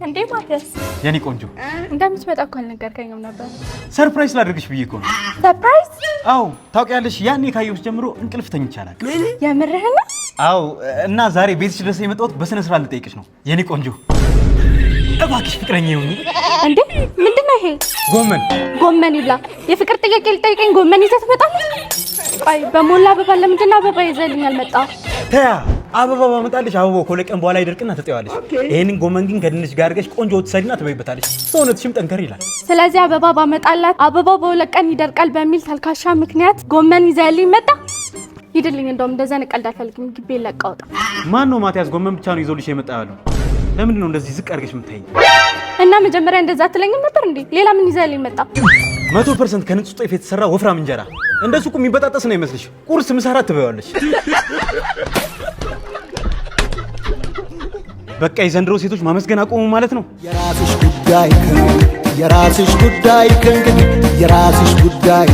እንዴ ማተስ የኔ ቆንጆ እንደምትመጣ እኮ አልነገርከኝም ነበር። ሰርፕራይዝ ላድርግሽ ብዬ እኮ ነው። ሰርፕራይዝ? አዎ ታውቂያለሽ፣ ያኔ ካየሁሽ ጀምሮ እንቅልፍ ተኝቻለሁ። የምርህን? አዎ እና ዛሬ ቤትሽ ድረስ የመጣሁት በስነ ስርዓት ልጠይቅሽ ነው የኔ ቆንጆ። እባክሽ ፍቅረኛ ይሁን። እንዴ ምንድነው ይሄ? ጎመን ይብላ። የፍቅር ጥያቄ ልጠይቀኝ ጎመን ይዘህ ትመጣለህ? አይ በሞላ አበባ ለምንድነው አበባ ይዘህልኝ አልመጣህ? ተያ አበባ ባመጣልሽ አበባው ከለቀም በኋላ ይደርቅና ትጠይዋለሽ። ይሄንን ጎመን ግን ከድንች ጋር አድርገሽ ቆንጆ ትሰሪና ትበይበታለሽ። ሰውነትሽም ጠንከር ይላል። ስለዚህ አበባ ባመጣላት አበባው በሁለት ቀን ይደርቃል በሚል ተልካሻ ምክንያት ጎመን ይዘህልኝ መጣ? ሂድልኝ። እንደውም እንደዛ ነቀልድ አልፈልግም። ግቤ ለቃውጣ። ማን ነው ማቲያስ ጎመን ብቻ ነው ይዞልሽ የመጣ ያለው? ለምንድን ነው እንደዚህ ዝቅ አድርገሽ የምታይኝ? እና መጀመሪያ እንደዛ አትለኝም ነበር እንዴ? ሌላ ምን ይዘህልኝ መጣ? 100% ከንጹህ ጤፍ የተሰራ ወፍራም እንጀራ። እንደሱ እኮ የሚበጣጠስ ነው ይመስልሽ? ቁርስ ምሳ እራት ትበያለሽ። በቃ የዘንድሮ ሴቶች ማመስገን አቆሙ ማለት ነው። የራስሽ ጉዳይ ከእንግዲህ የራስሽ ጉዳይ ከእንግዲህ የራስሽ ጉዳይ